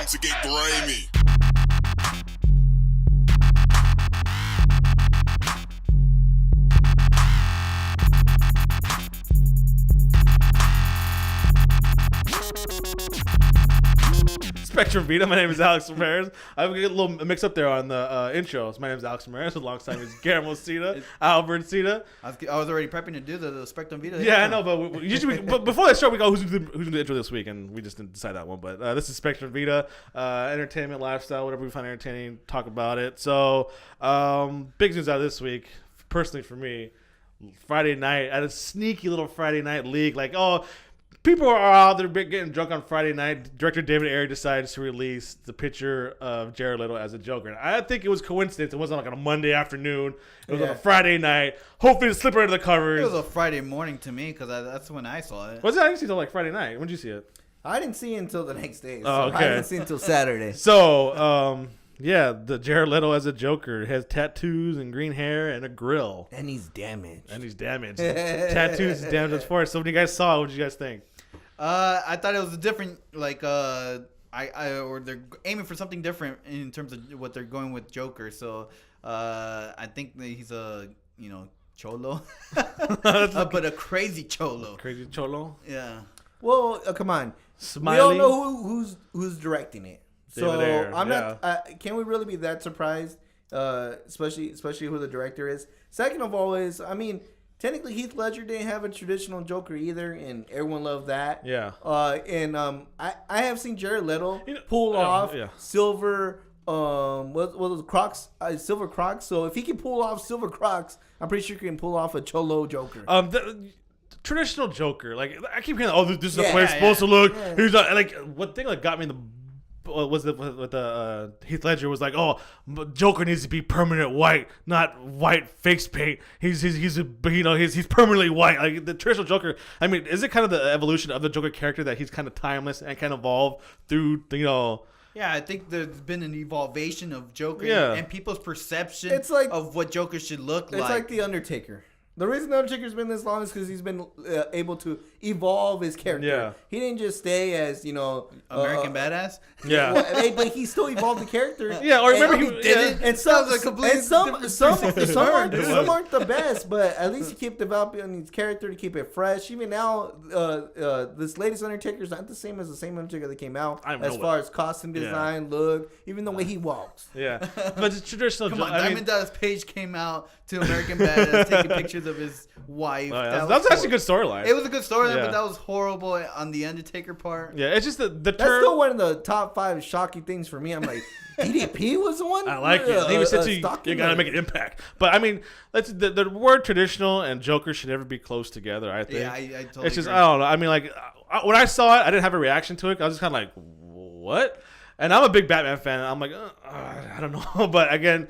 time to get grimy. Spectrum Vida. My name is Alex Ramirez. I get a little mix up there on the intros. My name is Alex Ramirez. Alongside me is Guillermo Cita, Albert Cita. I was already prepping to do the Spectrum Vida. Yeah, I know, but usually, but before that start, we go who's doing the intro this week, and we just didn't decide that one. But this is Spectrum Vida, entertainment, lifestyle, whatever we find entertaining, talk about it. So, big news out of this week, personally for me, Friday night, at a sneaky little Friday night league, like, people are out there getting drunk on Friday night. Director David Ayer decides to release the picture of Jared Leto as a Joker. And I think it was coincidence. It wasn't like on a Monday afternoon. It was on a Friday night. Hopefully to slip under the covers. It was a Friday morning to me because that's when I saw it. Was it? I didn't see it until like Friday night. When did you see it? I didn't see it until the next day. So Oh, okay. I didn't see it until Saturday. So, yeah, the Jared Leto as a Joker has tattoos and green hair and a grill. And he's damaged. Tattoos is damaged as far as. So when you guys saw it, what did you guys think? I thought it was a different, like, or they're aiming for something different in terms of what they're going with Joker. So, I think that he's a, cholo, but a crazy cholo. Crazy cholo? Yeah. Well, come on. Smiley. We all know who's directing it. David So Ayer, I'm not. Can we really be that surprised? Especially who the director is. Second of all, technically Heath Ledger didn't have a traditional Joker either, and everyone loved that. Yeah. I have seen Jared Leto pull off silver. What was Crocs? Silver Crocs. So if he can pull off silver Crocs, I'm pretty sure he can pull off a cholo Joker. The traditional Joker, like I keep hearing, this is the way it's supposed to look. Yeah. He's not like one thing that got me in the. Was with the Heath Ledger was like, Joker needs to be permanent white, not white face paint. He's permanently white. Like the traditional Joker. I mean, is it kind of the evolution of the Joker character that he's kind of timeless and kind of evolved through Yeah, I think there's been an evolution of Joker and people's perception of what Joker should look like. It's like The Undertaker. The reason The Undertaker's been this long is because he's been able to evolve his character. Yeah. He didn't just stay as, American Badass? Yeah. But he still evolved the character. Yeah, or remember he didn't. And some aren't the best, but at least he kept developing his character to keep it fresh. Even now, this latest Undertaker is not the same Undertaker that came out as far as costume design, look, even the way he walks. Yeah, but the traditional. Come on, Diamond Dallas Page came out to American Badass taking pictures of his wife. That was actually a good storyline. It was a good storyline, but that was horrible on the Undertaker part. Yeah, it's just the term. That's still one of the top 5 shocking things for me. I'm like, DDP was the one. I like it. They even said you gotta make an impact. But I mean, the word traditional and Joker should never be close together. I think. Yeah, I totally. It's just agree. I don't know. I mean, like when I saw it, I didn't have a reaction to it. I was just kind of like, what? And I'm a big Batman fan. And I'm like, I don't know. But again.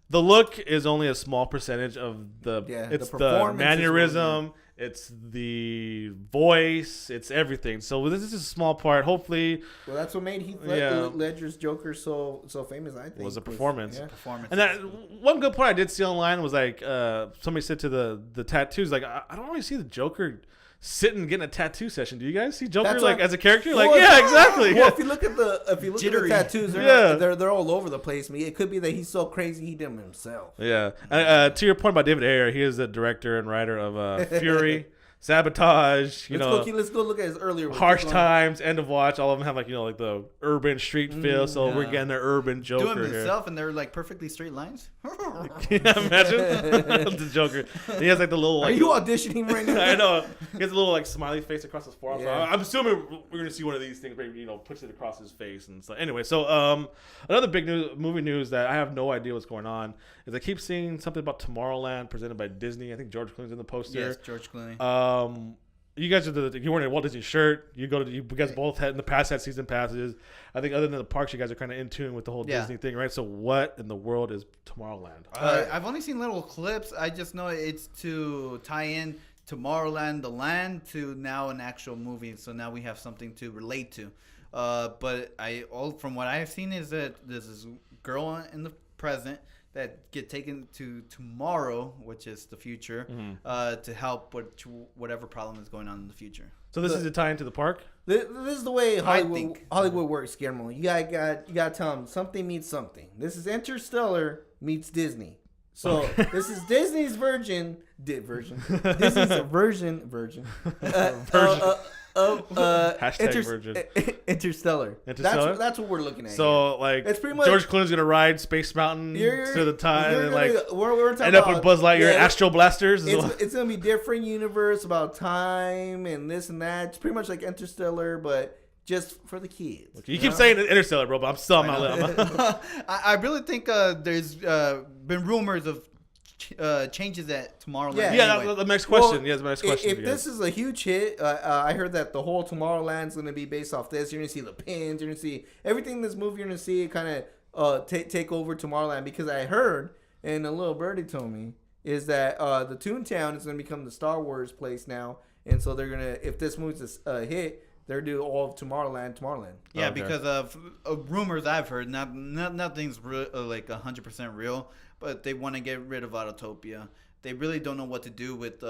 The look is only a small percentage of it's the mannerism, it's the voice, it's everything. So this is a small part. Hopefully, well, that's what made Heath Ledger's Joker so famous. I think was a performance. Performance. And that one good point I did see online was like somebody said to the tattoos, like I don't really see the Joker sitting and getting a tattoo session. Do you guys see Joker as a character? Exactly. Well, if you look at the tattoos, they're all over the place. It could be that he's so crazy he did them himself. Yeah. To your point about David Ayer, he is the director and writer of Fury, Sabotage. Let's go look at his earlier work. Harsh Times, End of Watch. All of them have like the urban street feel. So we're getting an urban Joker doing here. himself, and they're like perfectly straight lines. Can you imagine the Joker? He has like the little. Are you auditioning right now? I know. He has a little like smiley face across his forearm. Yeah. So I'm assuming we're gonna see one of these things. Maybe puts it across his face and stuff. Anyway, so another big movie news that I have no idea what's going on is I keep seeing something about Tomorrowland presented by Disney. I think George Clooney's in the poster. Yes, George Clooney. You guys are you weren't a Walt Disney shirt. You guys both had in the past had season passes. I think other than the parks, you guys are kind of in tune with the whole Disney thing, right? So what in the world is Tomorrowland? I've only seen little clips. I just know it's to tie in Tomorrowland, the land, to now an actual movie. So now we have something to relate to. But from what I've seen is that there's this girl in the present that get taken to tomorrow, which is the future, to help with whatever problem is going on in the future. So this is a tie into the park? This is the way think. Hollywood works, Guillermo. You gotta tell them something means something. This is Interstellar meets Disney. So this is Disney's version. Disney's a version of Virgin. Interstellar. That's what we're looking at. So here. it's pretty much George Clooney's gonna ride Space Mountain to the time and we're end up with Buzz Lightyear and Astro Blasters. It's gonna be different universe about time and this and that. It's pretty much like Interstellar, but just for the kids. Okay, you keep saying Interstellar, bro, but I'm still on my lip. I really think there's been rumors of changes at Tomorrowland. Yeah, anyway. the next question. The next question. If this is a huge hit, I heard that the whole Tomorrowland's going to be based off this. You're going to see the pins. You're going to see everything in this movie. You're going to see kind of take over Tomorrowland, because I heard, and a little birdie told me, is that the Toontown is going to become the Star Wars place now. And so they're going to, if this movie's a hit, they're doing all of Tomorrowland. Yeah, because of rumors I've heard. Nothing's like 100% real, but they want to get rid of Autotopia. They really don't know what to do with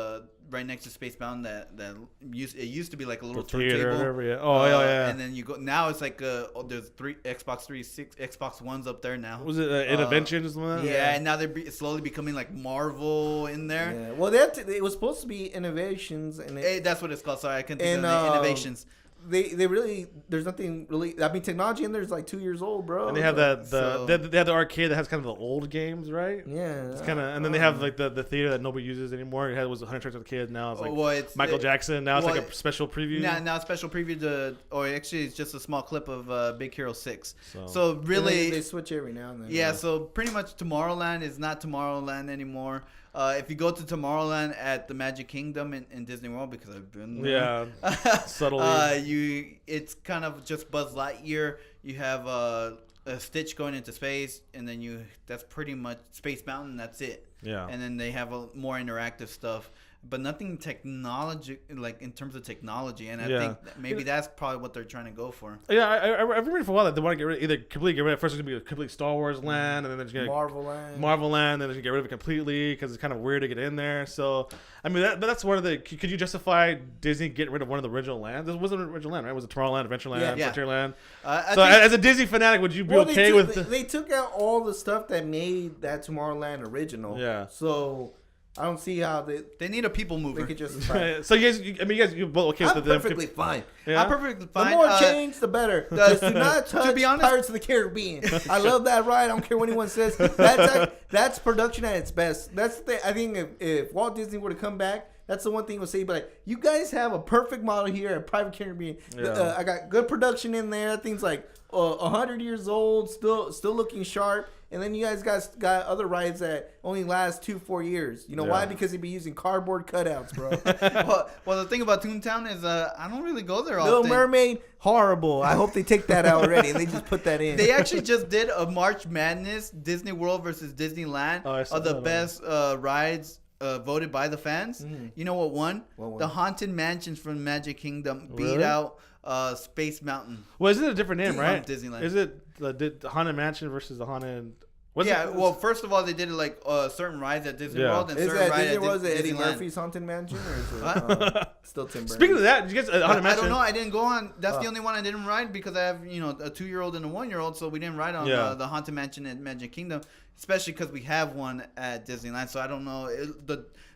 right next to Space Mountain. That used to be like a little turntable. Yeah. And then you go now. It's like there's 3 Xbox 360, Xbox Ones up there now. Was it Innovations? Yeah, and now they're slowly becoming like Marvel in there. Yeah. Well, it was supposed to be Innovations, and that's what it's called. Sorry, I couldn't think of the Innovations. They really, there's nothing really. I mean, technology in there is like 2 years old, bro. And they have they have the arcade that has kind of the old games, right? Yeah. It's kind of, and then they have like the theater that nobody uses anymore. It was 100 Tricks with Kids. Now it's like Michael Jackson. Now it's like a special preview. Now special preview or actually it's just a small clip of Big Hero 6. So really they switch every now and then. Yeah. So pretty much Tomorrowland is not Tomorrowland anymore. If you go to Tomorrowland at the Magic Kingdom in Disney World, because I've been there, subtly, it's kind of just Buzz Lightyear. You have a Stitch going into space, and then that's pretty much Space Mountain. That's it. Yeah. And then they have more interactive stuff, but nothing technology, like in terms of technology. And I think maybe that's probably what they're trying to go for. Yeah, I've been reading for a while that they want to get rid of completely get rid of. First, it's gonna be a complete Star Wars land, and then there's gonna Marvel land, and then they're gonna get rid of it completely because it's kind of weird to get in there. So, I mean, that's one of the. Could you justify Disney getting rid of one of the original lands? This wasn't an original land, right? It was a Tomorrowland, Adventureland, Frontierland. So, as a Disney fanatic, would you be okay with? They took out all the stuff that made that Tomorrowland original. Yeah. So. I don't see how they need a people mover. They could just so you guys, you both okay with I'm perfectly fine. Yeah? I'm perfectly fine. The more change, the better. Just do not touch Pirates of the Caribbean. I love that ride. I don't care what anyone says. That's production at its best. That's the thing. I think if Walt Disney were to come back, that's the one thing we'll say. But like, you guys have a perfect model here at Private Caribbean. I got good production in there. That thing's like 100 years old, still looking sharp. And then you guys got other rides that only last 2-4 years. You know why? Because they'd be using cardboard cutouts, bro. well, the thing about Toontown is I don't really go there Little often. Mermaid, horrible. I hope they take that out already and they just put that in. They actually just did a March Madness, Disney World versus Disneyland, of the best rides voted by the fans. Mm-hmm. You know what won? The Haunted Mansions from Magic Kingdom beat out Space Mountain. Well, is it a different name, right? Disneyland. Is it the Haunted Mansion versus the Haunted? Well, first of all, they did it like certain rides at Disney World and certain rides at Disneyland. Was it Eddie Murphy's Haunted Mansion or is it still Tim Burton? Speaking of that, did you guys Haunted Mansion? I don't know. I didn't go on. That's the only one I didn't ride because I have a 2-year-old and a 1-year-old, so we didn't ride on the Haunted Mansion at Magic Kingdom, especially because we have one at Disneyland. So I don't know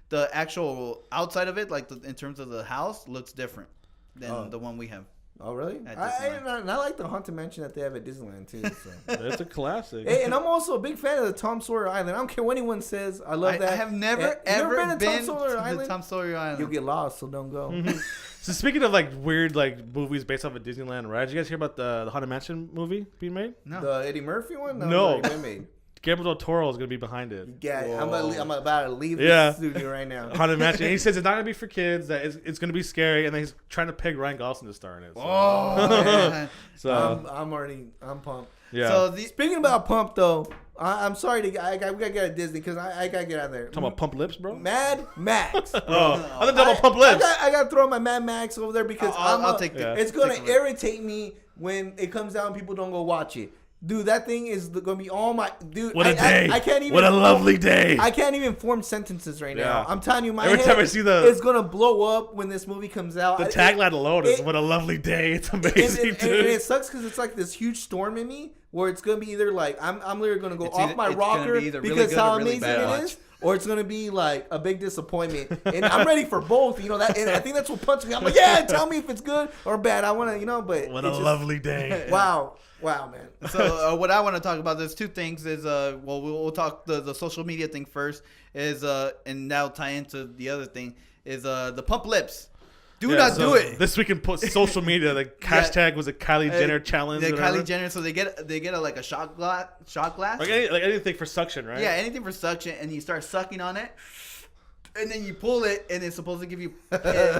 the actual outside of it, like in terms of the house, looks different than the one we have. Oh, really? I like the Haunted Mansion that they have at Disneyland, too. So. It's a classic. Hey, and I'm also a big fan of the Tom Sawyer Island. I don't care what anyone says. I love that. I have never been to Tom Sawyer Island? The Tom Sawyer Island. You'll get lost, so don't go. So speaking of like weird like movies based off of Disneyland rides, did you guys hear about the Haunted Mansion movie being made? No. The Eddie Murphy one? No. Been made. Guillermo del Toro is going to be behind it. Yeah, I'm about to leave the studio right now. Haunted Mansion. And he says it's not going to be for kids. That it's going to be scary, and then he's trying to peg Ryan Gosling to star in it. So. Oh, so I'm pumped. Yeah. So speaking about pumped though, I'm sorry we gotta get out of Disney because I gotta get out of there. Talking about pump lips, bro. Mad Max. I thought about pump lips. I gotta throw my Mad Max over there because I'll take it. It's gonna irritate me when it comes out and people don't go watch it. Dude, that thing is gonna be all my dude. What a day! I can't even. What a lovely day! I can't even form sentences right now. I'm telling you, every time I see it's gonna blow up when this movie comes out. The tagline alone is "What a lovely day." It's amazing, dude. And it sucks because it's like this huge storm in me, where it's gonna be either like I'm literally gonna go off my rocker because how amazing it is. Or it's gonna be like a big disappointment, and I'm ready for both. You know that, and I think that's what punched me. I'm like, yeah, tell me if it's good or bad. I want to, but what a lovely day. Wow, man. So what I want to talk about, there's two things. Is we'll talk the social media thing first. Is and now tie into the other thing is the pump lips. Do not do it. This week in social media, the hashtag was a Kylie Jenner challenge. The Kylie Jenner, so they get a shot glass. Like anything for suction, right? Yeah, anything for suction, and you start sucking on it, and then you pull it, and it's supposed to give you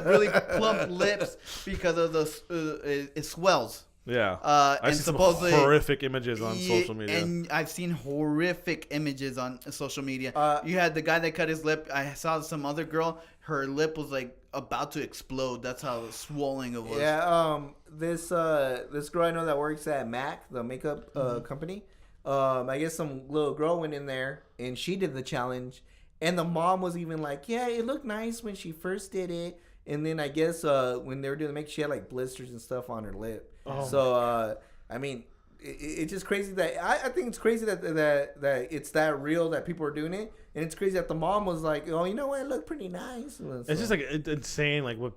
really plump lips because of it swells. Yeah, I've seen some horrific images on social media, and I've seen horrific images on social media. You had the guy that cut his lip. I saw some other girl. Her lip was like about to explode. That's how swollen it was. Yeah. This girl I know that works at MAC, the makeup company. I guess some little girl went in there and she did the challenge, and the mom was even like, "Yeah, it looked nice when she first did it." And then I guess when they were doing the makeup, she had like blisters and stuff on her lip. Oh. So I mean, it's just crazy that I think it's crazy that it's that real that people are doing it, and it's crazy that the mom was like, "Oh, you know what? It looked pretty nice." So, it's just like insane, like what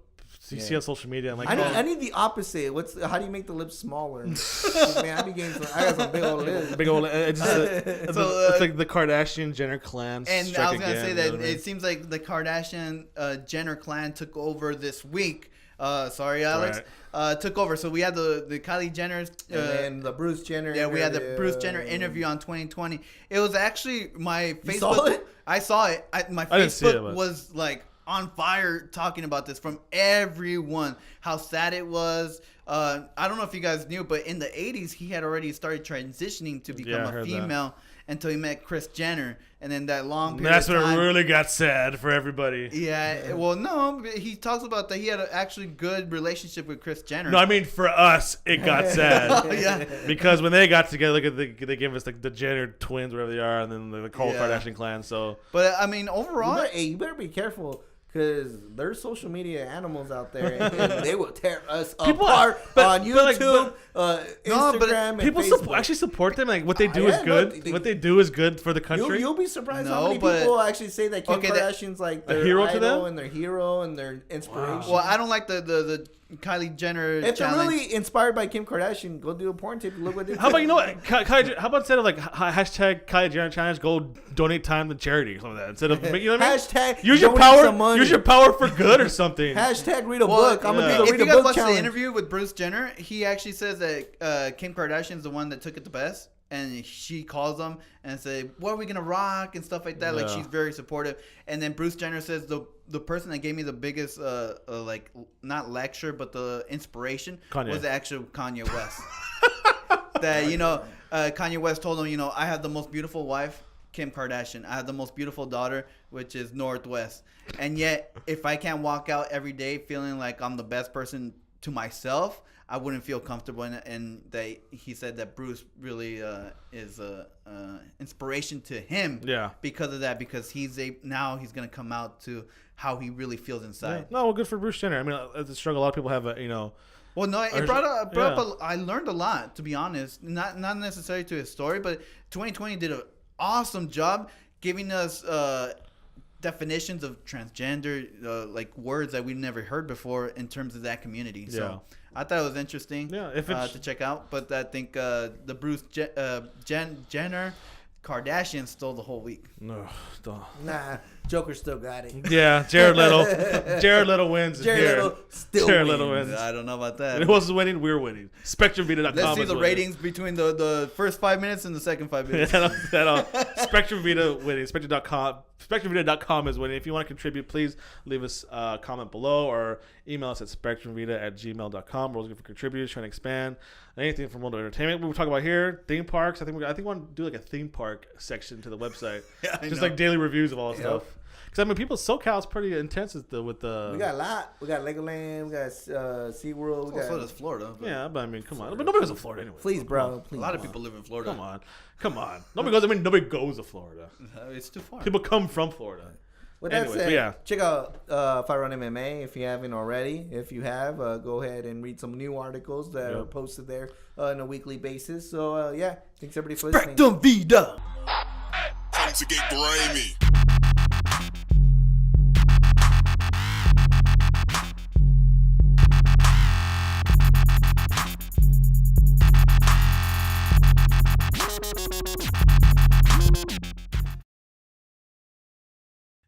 you see on social media. I'm like, I need the opposite. How do you make the lips smaller? Man, I got some big old lips. Big old. It's like the Kardashian Jenner clan. And I was gonna say that it seems like the Kardashian Jenner clan took over this week. Sorry, Alex. Right. Took over. So we had the Kylie Jenner's and then the Bruce Jenner. Yeah, we had the Bruce Jenner interview on 2020. It was actually my Facebook. You saw it? I saw it. My Facebook was like on fire talking about this from everyone. How sad it was. I don't know if you guys knew, but in the 80s he had already started transitioning to become a female until he met Kris Jenner, and then that long period of time. That's when it really got sad for everybody. Yeah, well, no, he talks about that he had an actually good relationship with Kris Jenner. No, I mean for us, it got sad. Yeah, because when they got together, look at they gave us the Jenner twins, whatever they are, and then the whole Kardashian clan. So, but I mean, overall, you better be careful. Because there's social media animals out there, and they will tear us apart on YouTube, Instagram, people and Facebook. Actually support them. Like what they do is good. What they do is good for the country. You'll be surprised how many people actually say that Kim Kardashian's like their hero idol to them, and their hero and their inspiration. Wow. Well, I don't like the Kylie Jenner if challenge. You're really inspired by Kim Kardashian, go do a porn tape. Look what they How about how about instead of like hashtag Kylie Jenner challenge, go donate time to charity or something like that. Instead of you know what I mean? Hashtag use your power. Use your power for good or something. Hashtag read a book. I'm gonna do if read you a guys book watch challenge. the interview with Bruce Jenner, he actually says that Kim Kardashian is the one that took it the best. And she calls them and say, "What are we gonna rock?" and stuff like that. Like she's very supportive. And then Bruce Jenner says the person that gave me the biggest like not lecture but the inspiration was the actual Kanye West. That Kanye West told him, I have the most beautiful wife, Kim Kardashian. I have the most beautiful daughter, which is Northwest. And yet, if I can't walk out every day feeling like I'm the best person to myself, I wouldn't feel comfortable in it. And he said that Bruce really is inspiration to him. Yeah. Because of that, because now he's gonna come out to how he really feels inside. Yeah. No, well, good for Bruce Jenner. I mean, it's a struggle. A lot of people have Well, no, it brought up. I learned a lot, to be honest. Not necessarily to his story, but 2020 did an awesome job giving us definitions of transgender, like words that we never heard before in terms of that community. So I thought it was interesting to check out. But I think the Bruce Jenner Kardashian stole the whole week. No, nah, Joker still got it. Yeah, Jared Little wins. Jared Little wins. I don't know about that. It wasn't winning. We're winning. SpectrumVida.com. Let's see the ratings between the first 5 minutes and the second 5 minutes. Spectrum Vida winning. SpectrumVida.com is winning. If you want to contribute, please leave us a comment below or email us at spectrumvida@gmail.com. We're looking for contributors, trying to expand anything from world of entertainment. We talk about here, theme parks. I think we want to do like a theme park section to the website, just like daily reviews of all the stuff. Because I mean, people SoCal's pretty intense with the. We got a lot. We got Legoland. We got SeaWorld. So does Florida. Yeah, but I mean, come on. But nobody goes to Florida anyway. Please, bro. Please. A lot of people live in Florida. Come on. Nobody goes. I mean, nobody goes to Florida. It's too far. People come from Florida. With that said, check out Fire on MMA if you haven't already. If you have, go ahead and read some new articles that are posted there on a weekly basis. So, yeah, thanks everybody for listening. Spectrum Vida. Time to get grimy.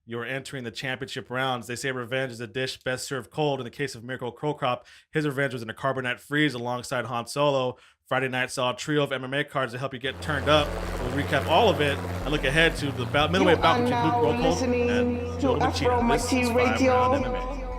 You're entering the championship rounds. They say revenge is a dish best served cold. In the case of Miracle Crow Crop, his revenge was in a carbonite freeze alongside Han Solo. Friday night saw a trio of MMA cards to help you get turned up. We'll recap all of it and look ahead to the middleweight bout between Luke Rockhold and Joe Machida. This is 5 Round MMA.